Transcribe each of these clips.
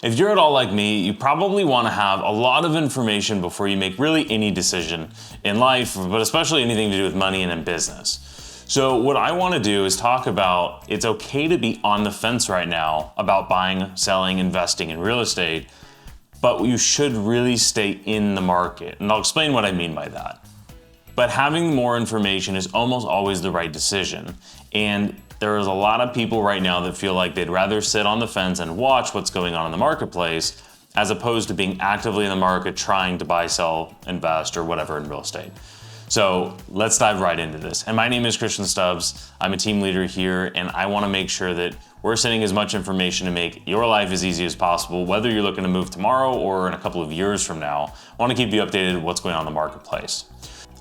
If you're at all like me, you probably want to have a lot of information before you make really any decision in life, but especially anything to do with money and in business. So what I want to do is talk about it's okay to be on the fence right now about buying, selling, investing in real estate, but you should really stay in the market. And I'll explain what I mean by that. But having more information is almost always the right decision. And there is a lot of people right now that feel like they'd rather sit on the fence and watch what's going on in the marketplace as opposed to being actively in the market trying to buy, sell, invest, or whatever in real estate. So let's dive right into this. And my name is Christian Stubbs. I'm a team leader here, and I want to make sure that we're sending as much information to make your life as easy as possible, whether you're looking to move tomorrow or in a couple of years from now. I want to keep you updated with what's going on in the marketplace.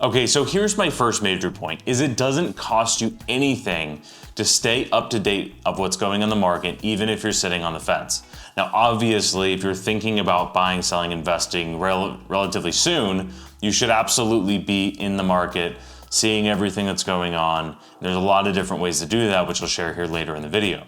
Okay, so here's my first major point, is it doesn't cost you anything to stay up to date of what's going on in the market, even if you're sitting on the fence. Now, obviously, if you're thinking about buying, selling, investing relatively soon, you should absolutely be in the market, seeing everything that's going on. There's a lot of different ways to do that, which I'll share here later in the video.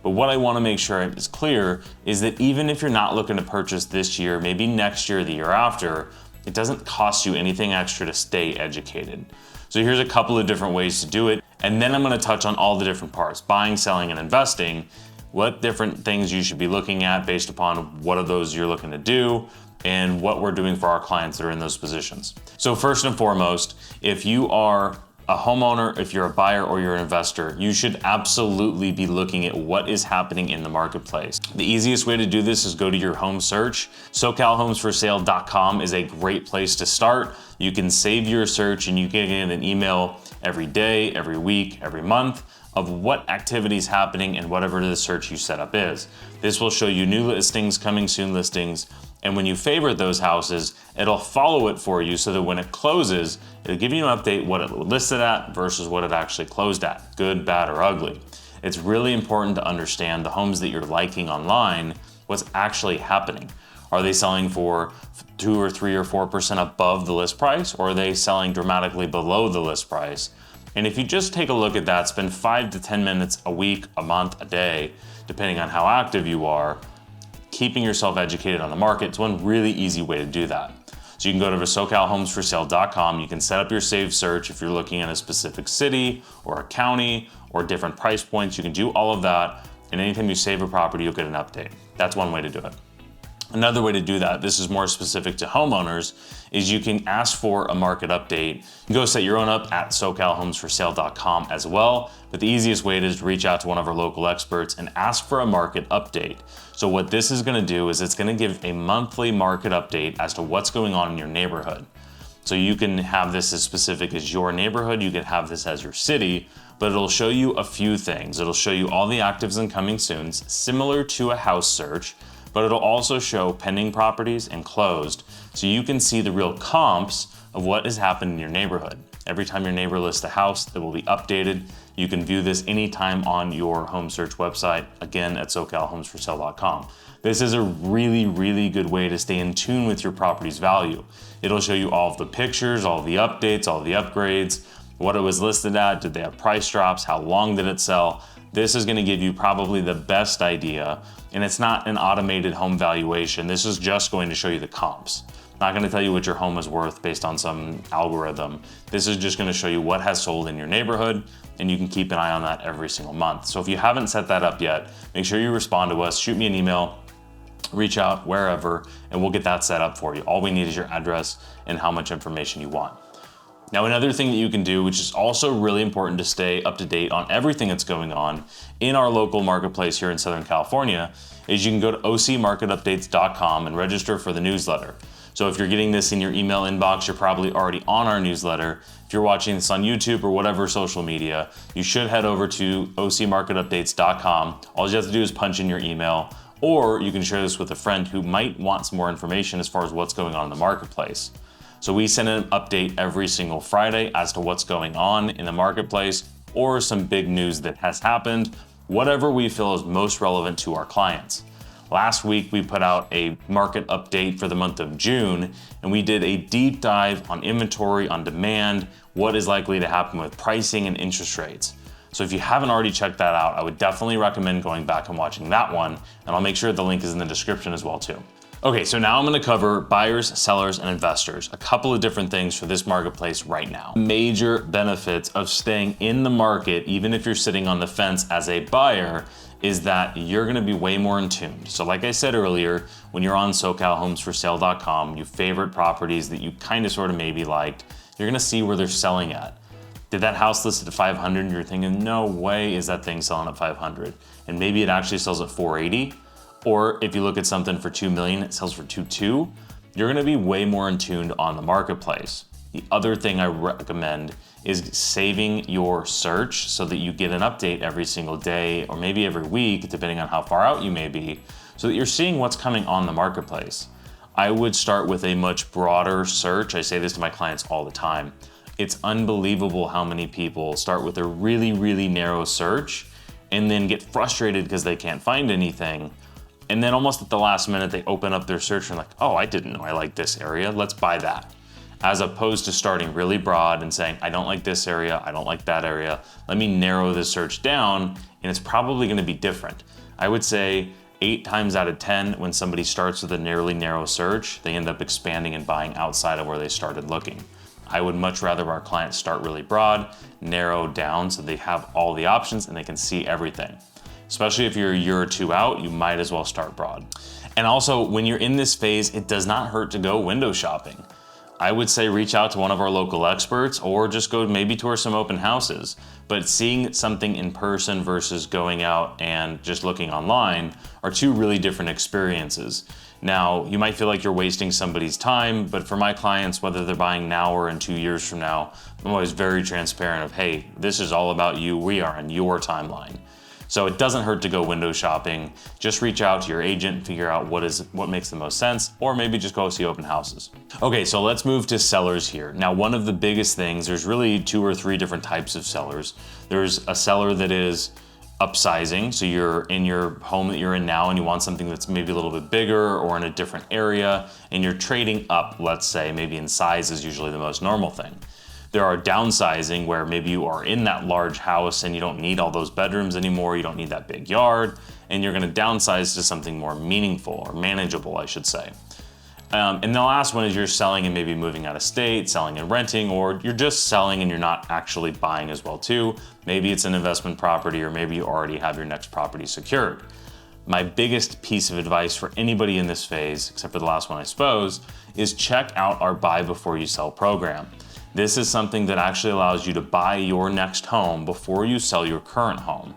But what I want to make sure is clear is that even if you're not looking to purchase this year, maybe next year, the year after, it doesn't cost you anything extra to stay educated. So here's a couple of different ways to do it. And then I'm going to touch on all the different parts, buying, selling, and investing, what different things you should be looking at based upon what of those you're looking to do, and what we're doing for our clients that are in those positions. So first and foremost, if you are a homeowner, if you're a buyer or you're an investor, you should absolutely be looking at what is happening in the marketplace. The easiest way to do this is go to your home search. SoCalHomesForSale.com is a great place to start. You can save your search and you can get an email every day, every week, every month of what activity is happening and whatever the search you set up is. This will show you new listings, coming soon listings, and when you favorite those houses, it'll follow it for you so that when it closes, it'll give you an update what it listed at versus what it actually closed at, good, bad, or ugly. It's really important to understand the homes that you're liking online, what's actually happening. Are they selling for 2 or 3 or 4% above the list price, or are they selling dramatically below the list price? And if you just take a look at that, spend 5 to 10 minutes a week, a month, a day, depending on how active you are, keeping yourself educated on the market, it's one really easy way to do that. So you can go to SoCalHomesForSale.com. You can set up your saved search if you're looking at a specific city or a county or different price points. You can do all of that, and anytime you save a property, you'll get an update. That's one way to do it. Another way to do that, this is more specific to homeowners, is you can ask for a market update. You can go set your own up at SoCalHomesForSale.com as well, but the easiest way is to reach out to one of our local experts and ask for a market update. So what this is gonna do is it's gonna give a monthly market update as to what's going on in your neighborhood. So you can have this as specific as your neighborhood, you can have this as your city, but it'll show you a few things. It'll show you all the actives and coming soons, similar to a house search, but it'll also show pending properties and closed, so you can see the real comps of what has happened in your neighborhood. Every time your neighbor lists a house, it will be updated. You can view this anytime on your home search website, again at SoCalHomesForSale.com. This is a really, really good way to stay in tune with your property's value. It'll show you all of the pictures, all the updates, all the upgrades, what it was listed at, did they have price drops, how long did it sell. This is gonna give you probably the best idea, and it's not an automated home valuation. This is just going to show you the comps. Not gonna tell you what your home is worth based on some algorithm. This is just gonna show you what has sold in your neighborhood, and you can keep an eye on that every single month. So if you haven't set that up yet, make sure you respond to us, shoot me an email, reach out wherever, and we'll get that set up for you. All we need is your address and how much information you want. Now, another thing that you can do, which is also really important to stay up to date on everything that's going on in our local marketplace here in Southern California, is you can go to ocmarketupdates.com and register for the newsletter. So if you're getting this in your email inbox, you're probably already on our newsletter. If you're watching this on YouTube or whatever social media, you should head over to ocmarketupdates.com. All you have to do is punch in your email, or you can share this with a friend who might want some more information as far as what's going on in the marketplace. So we send an update every single Friday as to what's going on in the marketplace or some big news that has happened, whatever we feel is most relevant to our clients. Last week, we put out a market update for the month of June, and we did a deep dive on inventory, on demand, what is likely to happen with pricing and interest rates. So if you haven't already checked that out, I would definitely recommend going back and watching that one, and I'll make sure the link is in the description as well too. Okay, so now I'm gonna cover buyers, sellers, and investors, a couple of different things for this marketplace right now. Major benefits of staying in the market, even if you're sitting on the fence as a buyer, is that you're gonna be way more in tune. So like I said earlier, when you're on SoCalHomesForSale.com, you favorite properties that you kind of sort of maybe liked, you're gonna see where they're selling at. Did that house listed at 500 and you're thinking, no way is that thing selling at 500. And maybe it actually sells at 480. Or if you look at something for 2 million, it sells for 2.2, you're gonna be way more in tuned on the marketplace. The other thing I recommend is saving your search so that you get an update every single day or maybe every week, depending on how far out you may be, so that you're seeing what's coming on the marketplace. I would start with a much broader search. I say this to my clients all the time. It's unbelievable how many people start with a really, really narrow search and then get frustrated because they can't find anything. And then almost at the last minute, they open up their search and like, oh, I didn't know I like this area, let's buy that. As opposed to starting really broad and saying, I don't like this area, I don't like that area, let me narrow the search down, and it's probably gonna be different. I would say 8 times out of 10, when somebody starts with a nearly narrow search, they end up expanding and buying outside of where they started looking. I would much rather our clients start really broad, narrow down so they have all the options and they can see everything. Especially if you're a year or two out, you might as well start broad. And also, when you're in this phase, it does not hurt to go window shopping. I would say reach out to one of our local experts or just go maybe tour some open houses. But seeing something in person versus going out and just looking online are two really different experiences. Now, you might feel like you're wasting somebody's time, but for my clients, whether they're buying now or in 2 years from now, I'm always very transparent of, hey, this is all about you. We are on your timeline. So it doesn't hurt to go window shopping. Just reach out to your agent and figure out what makes the most sense, or maybe just go see open houses. Okay, so let's move to sellers here. Now, one of the biggest things, there's really 2 or 3 different types of sellers. There's a seller that is upsizing, so you're in your home that you're in now and you want something that's maybe a little bit bigger or in a different area, and you're trading up, let's say, maybe in size is usually the most normal thing. There are downsizing where maybe you are in that large house and you don't need all those bedrooms anymore, you don't need that big yard, and you're gonna downsize to something more meaningful or manageable, I should say. And the last one is you're selling and maybe moving out of state, selling and renting, or you're just selling and you're not actually buying as well too. Maybe it's an investment property or maybe you already have your next property secured. My biggest piece of advice for anybody in this phase, except for the last one I suppose, is check out our Buy Before You Sell program. This is something that actually allows you to buy your next home before you sell your current home.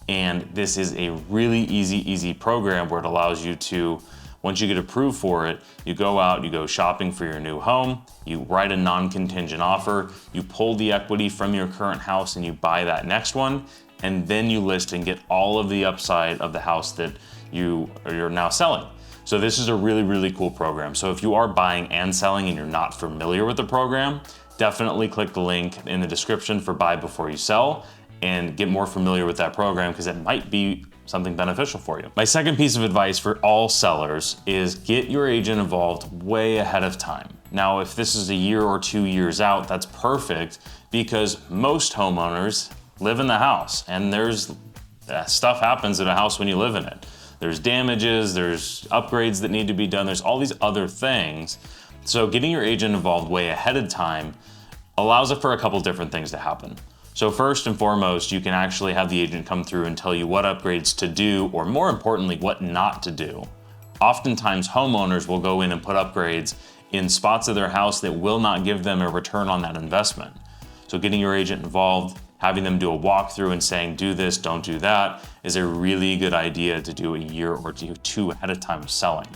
And this is a really easy program where it allows you to, once you get approved for it, you go out, you go shopping for your new home, you write a non-contingent offer, you pull the equity from your current house and you buy that next one, and then you list and get all of the upside of the house that you're now selling. So this is a really cool program. So if you are buying and selling and you're not familiar with the program, definitely click the link in the description for Buy Before You Sell and get more familiar with that program because it might be something beneficial for you. My second piece of advice for all sellers is get your agent involved way ahead of time. Now, if this is a year or 2 years out, that's perfect because most homeowners live in the house and there's stuff happens in a house when you live in it. There's damages, there's upgrades that need to be done, there's all these other things. So getting your agent involved way ahead of time allows it for a couple different things to happen. So first and foremost, you can actually have the agent come through and tell you what upgrades to do, or more importantly, what not to do. Oftentimes, homeowners will go in and put upgrades in spots of their house that will not give them a return on that investment. So getting your agent involved, having them do a walkthrough and saying, do this, don't do that, is a really good idea to do a year or two ahead of time of selling.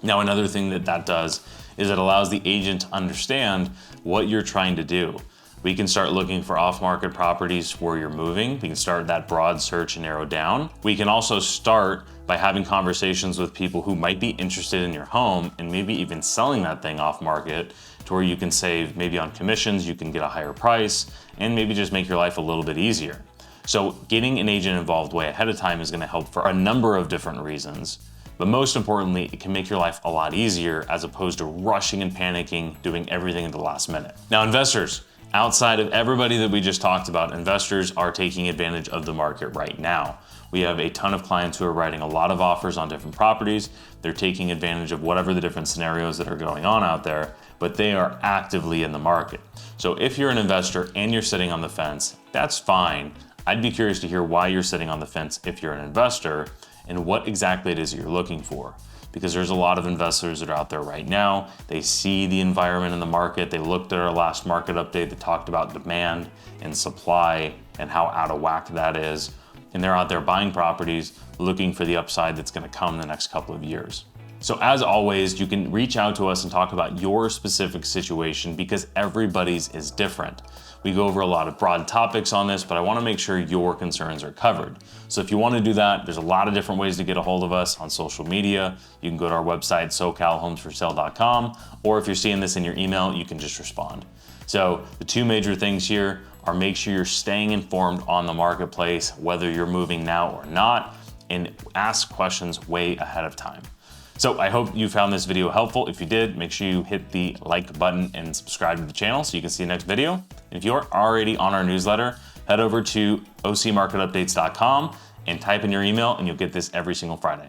Now, another thing that does is it allows the agent to understand what you're trying to do. We can start looking for off-market properties where you're moving. We can start that broad search and narrow down. We can also start by having conversations with people who might be interested in your home and maybe even selling that thing off-market to where you can save maybe on commissions, you can get a higher price, and maybe just make your life a little bit easier. So getting an agent involved way ahead of time is gonna help for a number of different reasons. But most importantly, it can make your life a lot easier as opposed to rushing and panicking, doing everything at the last minute. Now, investors, Outside of everybody that we just talked about, investors are taking advantage of the market right now. We have a ton of clients who are writing a lot of offers on different properties. They're taking advantage of whatever the different scenarios that are going on out there, but they are actively in the market. So if you're an investor and you're sitting on the fence, that's fine. I'd be curious to hear why you're sitting on the fence if you're an investor and what exactly it is that you're looking for. Because there's a lot of investors that are out there right now. They see the environment in the market. They looked at our last market update that talked about demand and supply and how out of whack that is. And they're out there buying properties, looking for the upside that's gonna come in the next couple of years. So as always, you can reach out to us and talk about your specific situation because everybody's is different. We go over a lot of broad topics on this, but I wanna make sure your concerns are covered. So if you wanna do that, there's a lot of different ways to get a hold of us on social media. You can go to our website, socalhomesforsale.com, or if you're seeing this in your email, you can just respond. So the two major things here are make sure you're staying informed on the marketplace, whether you're moving now or not, and ask questions way ahead of time. So I hope you found this video helpful. If you did, make sure you hit the like button and subscribe to the channel so you can see the next video. And if you're already on our newsletter, head over to ocmarketupdates.com and type in your email and you'll get this every single Friday.